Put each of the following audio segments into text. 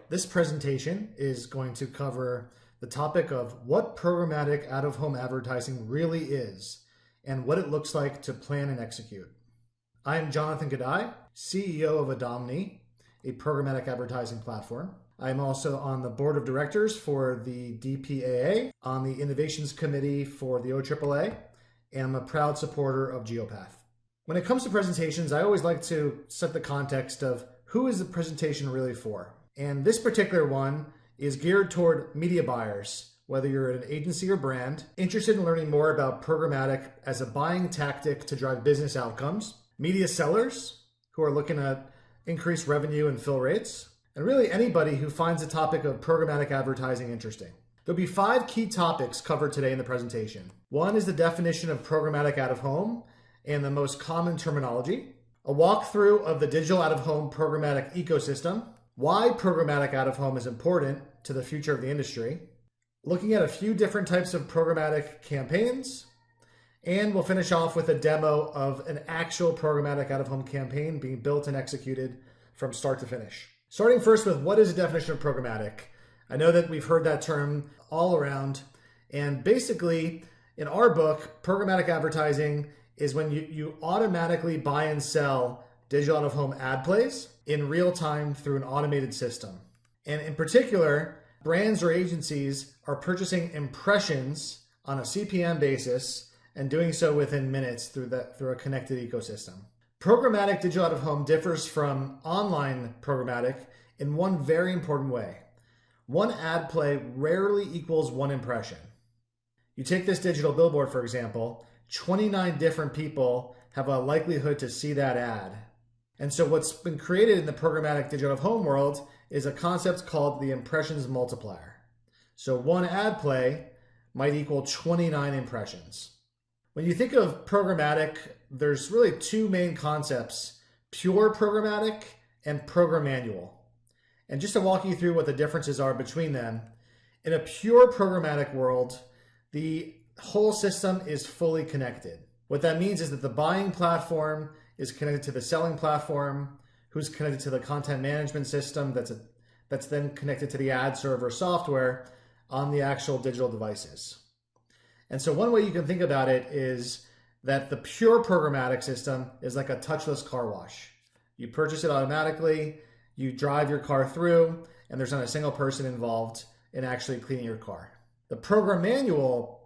This presentation is going to cover the topic of what programmatic out-of-home advertising really is and what it looks like to plan and execute. I am Jonathan Gudai, CEO of Adomni, a programmatic advertising platform. I'm also on the board of directors for the DPAA, on the innovations committee for the OAAA, and I'm a proud supporter of Geopath. When it comes to presentations, I always like to set the context of who is the presentation really for. And this particular one is geared toward media buyers, whether you're an agency or brand, interested in learning more about programmatic as a buying tactic to drive business outcomes, media sellers who are looking at increased revenue and fill rates, and really anybody who finds the topic of programmatic advertising interesting. There'll be 5 key topics covered today in the presentation. One is the definition of programmatic out-of-home and the most common terminology, a walkthrough of the digital out-of-home programmatic ecosystem, why programmatic out-of-home is important to the future of the industry, looking at a few different types of programmatic campaigns, and we'll finish off with a demo of an actual programmatic out-of-home campaign being built and executed from start to finish. Starting first with what is the definition of programmatic? I know that we've heard that term all around, and basically in our book, programmatic advertising is when you automatically buy and sell digital out-of-home ad plays in real time through an automated system. And in particular, brands or agencies are purchasing impressions on a CPM basis and doing so within minutes through a connected ecosystem. Programmatic digital out-of-home differs from online programmatic in one very important way. One ad play rarely equals one impression. You take this digital billboard, for example, 29 different people have a likelihood to see that ad. And so what's been created in the programmatic digital out-of-home world is a concept called the impressions multiplier. So one ad play might equal 29 impressions. When you think of programmatic, there's really 2 main concepts, pure programmatic and programmanual. And just to walk you through what the differences are between them, in a pure programmatic world, the whole system is fully connected. What that means is that the buying platform is connected to the selling platform, who's connected to the content management system that's then connected to the ad server software on the actual digital devices. And so one way you can think about it is that the pure programmatic system is like a touchless car wash. You purchase it automatically, you drive your car through, and there's not a single person involved in actually cleaning your car. The programmanual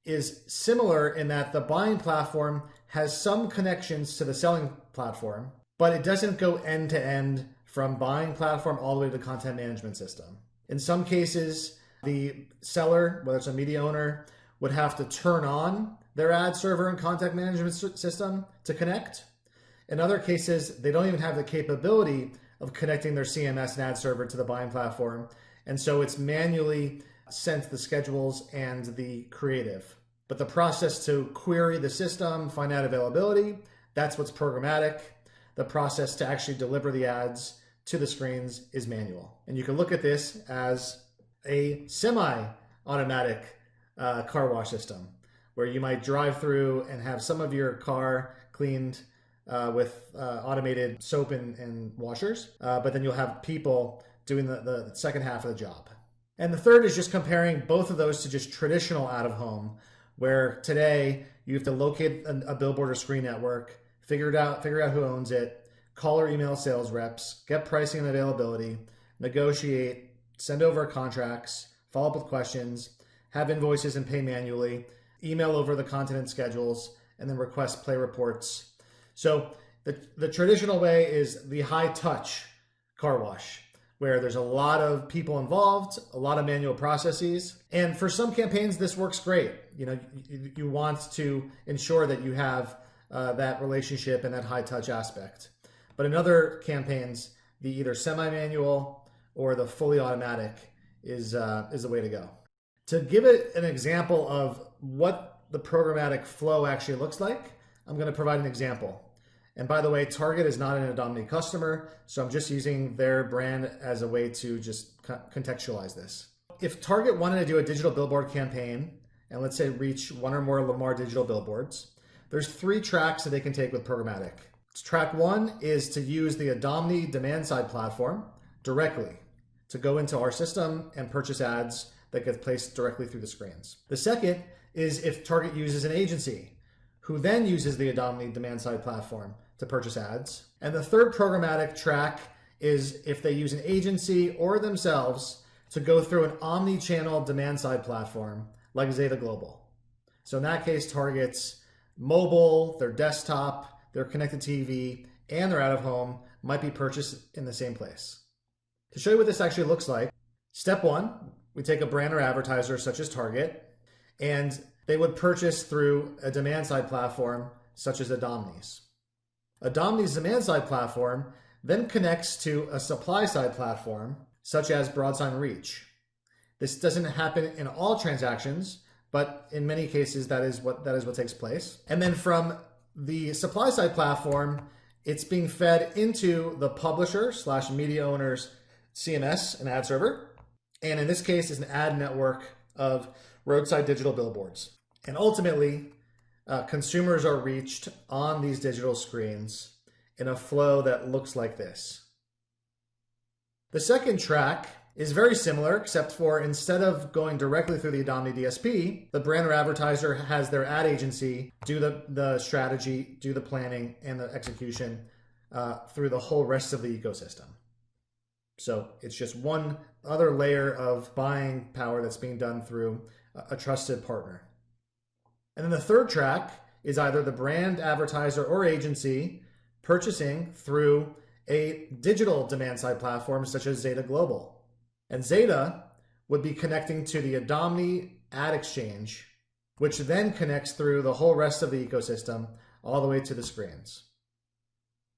is similar in that the buying platform has some connections to the selling platform, but it doesn't go end to end from buying platform all the way to the content management system. In some cases, the seller, whether it's a media owner, would have to turn on their ad server and content management system to connect. In other cases, they don't even have the capability of connecting their CMS and ad server to the buying platform. And so it's manually sent the schedules and the creative. But the process to query the system, find out availability, that's what's programmatic. The process to actually deliver the ads to the screens is manual. And you can look at this as a semi-automatic car wash system, where you might drive through and have some of your car cleaned with automated soap and washers, but then you'll have people doing the second half of the job. And the third is just comparing both of those to just traditional out-of-home, where today you have to locate a billboard or screen network, figure out who owns it, call or email sales reps, get pricing and availability, negotiate, send over contracts, follow up with questions, have invoices and pay manually, email over the content and schedules, and then request play reports. So the traditional way is the high-touch car wash, where there's a lot of people involved, a lot of manual processes. And for some campaigns, this works great. You want to ensure that you have that relationship and that high-touch aspect. But in other campaigns, the either semi-manual or the fully automatic is the way to go. To give it an example of what the programmatic flow actually looks like, I'm going to provide an example. And by the way, Target is not an Adomni customer, so I'm just using their brand as a way to just contextualize this. If Target wanted to do a digital billboard campaign, and let's say reach 1 or more Lamar digital billboards, there's 3 tracks that they can take with programmatic. Track 1 is to use the Adomni demand side platform directly to go into our system and purchase ads that get placed directly through the screens. The second is if Target uses an agency who then uses the Adomni demand-side platform to purchase ads. And the third programmatic track is if they use an agency or themselves to go through an omni-channel demand-side platform like Zeta Global. So in that case, Target's mobile, their desktop, their connected TV, and their out-of-home might be purchased in the same place. To show you what this actually looks like, step one, we take a brand or advertiser such as Target, and they would purchase through a demand-side platform such as Adomni's. Adomni's demand-side platform then connects to a supply-side platform such as Broadsign Reach. This doesn't happen in all transactions, but in many cases that is what takes place. And then from the supply-side platform, it's being fed into the publisher/media owner's CMS, an ad server. And in this case, is an ad network of roadside digital billboards. And ultimately, consumers are reached on these digital screens in a flow that looks like this. The second track is very similar, except for instead of going directly through the Adomni DSP, the brand or advertiser has their ad agency do the strategy, do the planning, and the execution through the whole rest of the ecosystem. So it's just one other layer of buying power that's being done through a trusted partner. And then the third track is either the brand, advertiser, or agency purchasing through a digital demand-side platform such as Zeta Global. And Zeta would be connecting to the Adomni ad exchange, which then connects through the whole rest of the ecosystem all the way to the screens.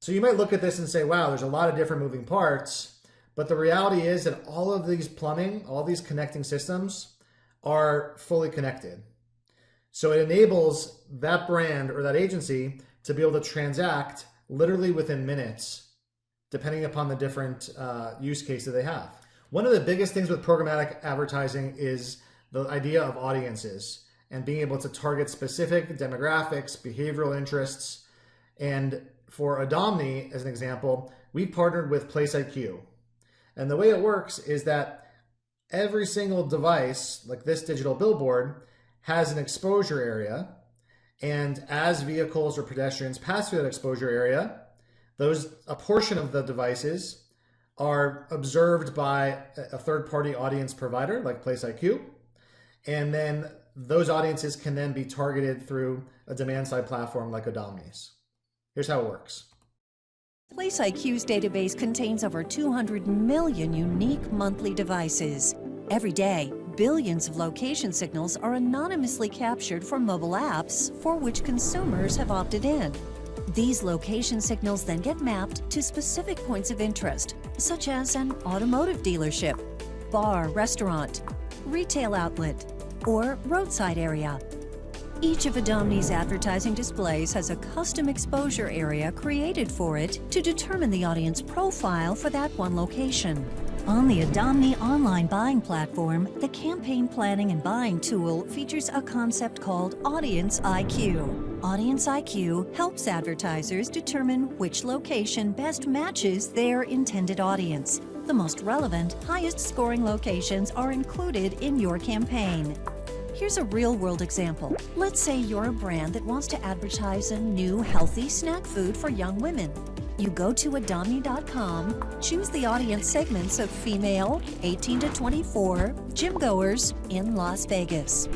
So you might look at this and say, wow, there's a lot of different moving parts, but the reality is that all of these plumbing, all these connecting systems are fully connected. So it enables that brand or that agency to be able to transact literally within minutes, depending upon the different use case that they have. One of the biggest things with programmatic advertising is the idea of audiences and being able to target specific demographics, behavioral interests. And for Adomni, as an example, we partnered with PlaceIQ. And the way it works is that every single device, like this digital billboard, has an exposure area. And as vehicles or pedestrians pass through that exposure area, a portion of the devices are observed by a third-party audience provider like PlaceIQ. And then those audiences can then be targeted through a demand-side platform like Adomni's. Here's how it works. PlaceIQ's database contains over 200 million unique monthly devices. Every day, billions of location signals are anonymously captured for mobile apps for which consumers have opted in. These location signals then get mapped to specific points of interest, such as an automotive dealership, bar, restaurant, retail outlet, or roadside area. Each of Adomni's advertising displays has a custom exposure area created for it to determine the audience profile for that one location. On the Adomni online buying platform, the campaign planning and buying tool features a concept called Audience IQ. Audience IQ helps advertisers determine which location best matches their intended audience. The most relevant, highest scoring locations are included in your campaign. Here's a real-world example. Let's say you're a brand that wants to advertise a new healthy snack food for young women. You go to Adomni.com, choose the audience segments of female, 18 to 24, gym goers in Las Vegas.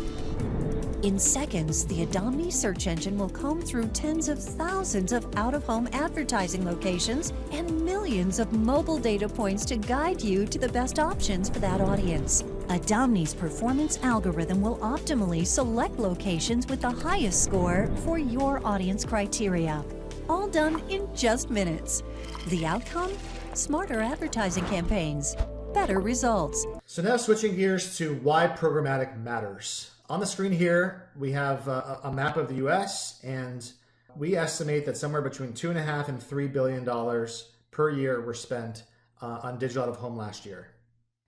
In seconds, the Adomni search engine will comb through tens of thousands of out-of-home advertising locations and millions of mobile data points to guide you to the best options for that audience. Adomni's performance algorithm will optimally select locations with the highest score for your audience criteria. All done in just minutes. The outcome? Smarter advertising campaigns, better results. So now switching gears to why programmatic matters. On the screen here, we have a map of the US, and we estimate that somewhere between $2.5 and $3 billion per year were spent on digital out of home last year.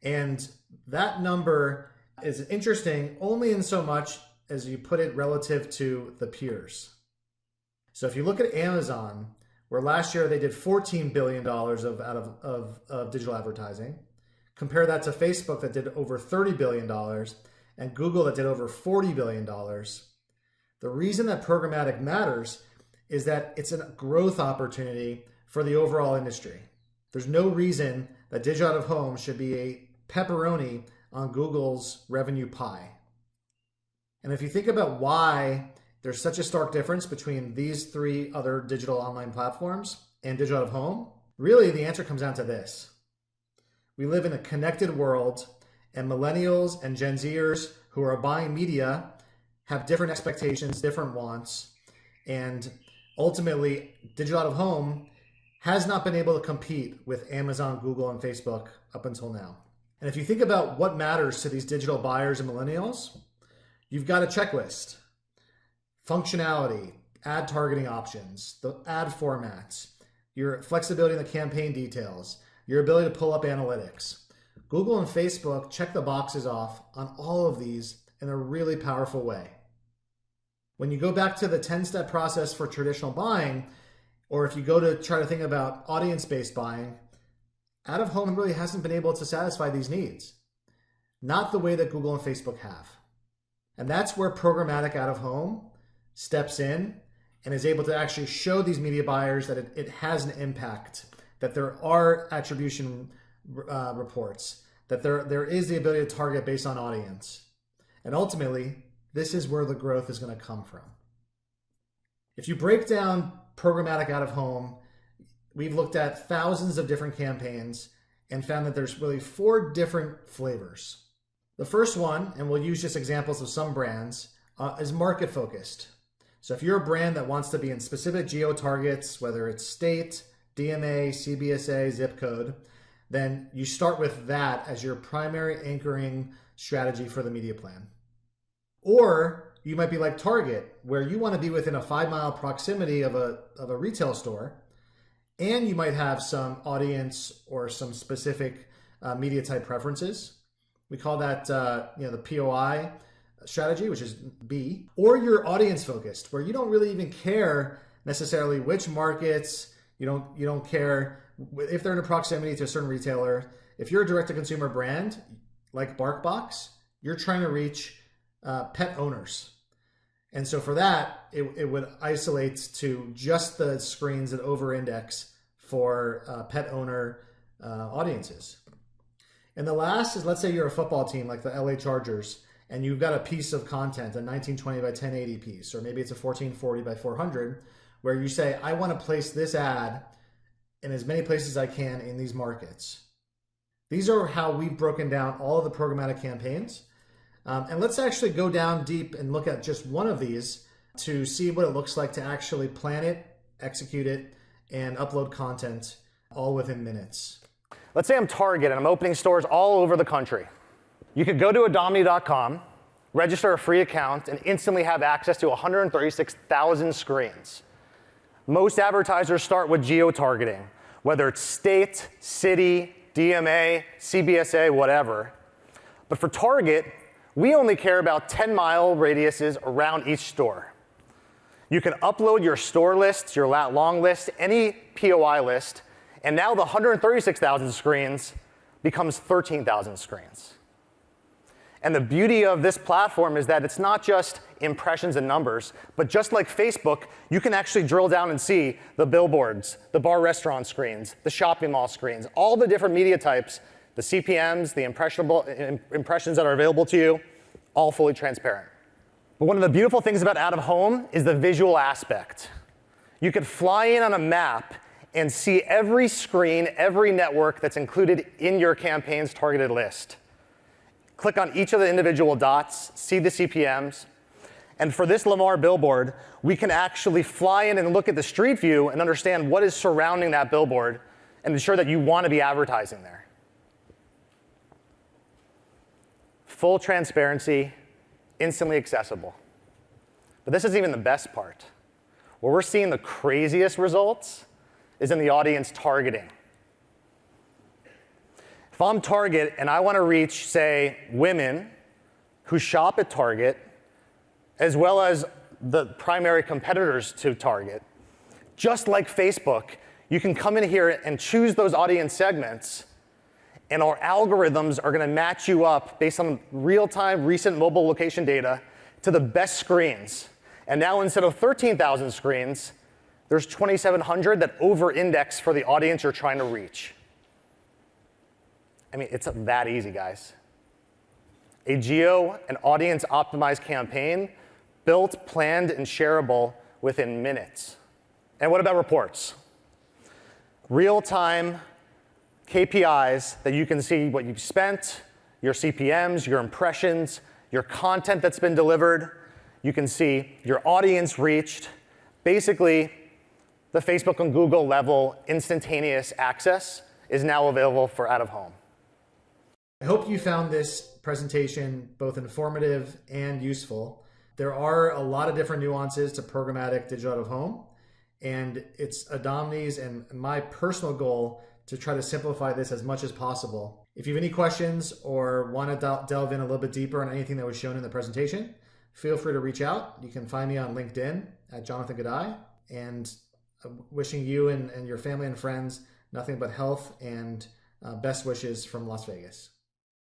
And that number is interesting only in so much as you put it relative to the peers. So if you look at Amazon, where last year they did $14 billion of digital advertising, Compare that to Facebook that did over $30 billion and Google that did over $40 billion. The reason that programmatic matters is that it's a growth opportunity for the overall industry. There's no reason that digital out of home should be a pepperoni on Google's revenue pie. And if you think about why there's such a stark difference between these three other digital online platforms and digital out of home, really the answer comes down to this. We live in a connected world, and millennials and Gen Zers who are buying media have different expectations, different wants, and ultimately digital out of home has not been able to compete with Amazon, Google, and Facebook up until now. And if you think about what matters to these digital buyers and millennials, you've got a checklist: functionality, ad targeting options, the ad formats, your flexibility in the campaign details, your ability to pull up analytics. Google and Facebook check the boxes off on all of these in a really powerful way. When you go back to the 10-step process for traditional buying, or if you go to try to think about audience-based buying, out of home really hasn't been able to satisfy these needs. Not the way that Google and Facebook have. And that's where programmatic out of home steps in and is able to actually show these media buyers that it has an impact, that there are attribution reports, that there is the ability to target based on audience. And ultimately, this is where the growth is going to come from. If you break down programmatic out of home, we've looked at thousands of different campaigns and found that there's really 4 different flavors. The first one, and we'll use just examples of some brands, is market focused. So if you're a brand that wants to be in specific geo targets, whether it's state, DMA, CBSA, zip code, then you start with that as your primary anchoring strategy for the media plan. Or you might be like Target, where you want to be within a 5-mile proximity of a retail store, and you might have some audience or some specific media type preferences. We call that the POI strategy, which is B. Or you're audience focused, where you don't really even care necessarily which markets. You don't care if they're in a proximity to a certain retailer. If you're a direct-to-consumer brand like BarkBox, you're trying to reach pet owners. And so for that, it would isolate to just the screens that over-index for pet owner audiences. And the last is, let's say you're a football team like the LA Chargers, and you've got a piece of content, a 1920 by 1080 piece, or maybe it's a 1440 by 400, where you say, I want to place this ad in as many places as I can in these markets. These are how we've broken down all of the programmatic campaigns. And let's actually go down deep and look at just one of these to see what it looks like to actually plan it, execute it, and upload content all within minutes. Let's say I'm Target and I'm opening stores all over the country. You could go to Adomni.com, register a free account, and instantly have access to 136,000 screens. Most advertisers start with geo-targeting, whether it's state, city, DMA, CBSA, whatever. But for Target, we only care about 10-mile radiuses around each store. You can upload your store lists, your lat long list, any POI list, and now the 136,000 screens becomes 13,000 screens. And the beauty of this platform is that it's not just impressions and numbers, but just like Facebook, you can actually drill down and see the billboards, the bar restaurant screens, the shopping mall screens, all the different media types, the CPMs, the impressions that are available to you, all fully transparent. But one of the beautiful things about out of home is the visual aspect. You could fly in on a map and see every screen, every network that's included in your campaign's targeted list. Click on each of the individual dots, see the CPMs. And for this Lamar billboard, we can actually fly in and look at the street view and understand what is surrounding that billboard and ensure that you want to be advertising there. Full transparency, instantly accessible. But this isn't even the best part. Where we're seeing the craziest results is in the audience targeting. If I'm Target and I want to reach, say, women who shop at Target, as well as the primary competitors to Target, just like Facebook, you can come in here and choose those audience segments And our algorithms are going to match you up based on real-time recent mobile location data to the best screens. And now instead of 13,000 screens, there's 2,700 that over-index for the audience you're trying to reach. I mean, it's that easy, guys. A geo and audience optimized campaign built, planned, and shareable within minutes. And what about reports? Real-time KPIs that you can see what you've spent, your CPMs, your impressions, your content that's been delivered. You can see your audience reached. Basically, the Facebook and Google level instantaneous access is now available for out-of-home. I hope you found this presentation both informative and useful. There are a lot of different nuances to programmatic digital out-of-home, and it's Adomni's and my personal goal to try to simplify this as much as possible. If you have any questions or want to delve in a little bit deeper on anything that was shown in the presentation, feel free to reach out. You can find me on LinkedIn at Jonathan Gudai, and wishing you and your family and friends nothing but health and best wishes from Las Vegas.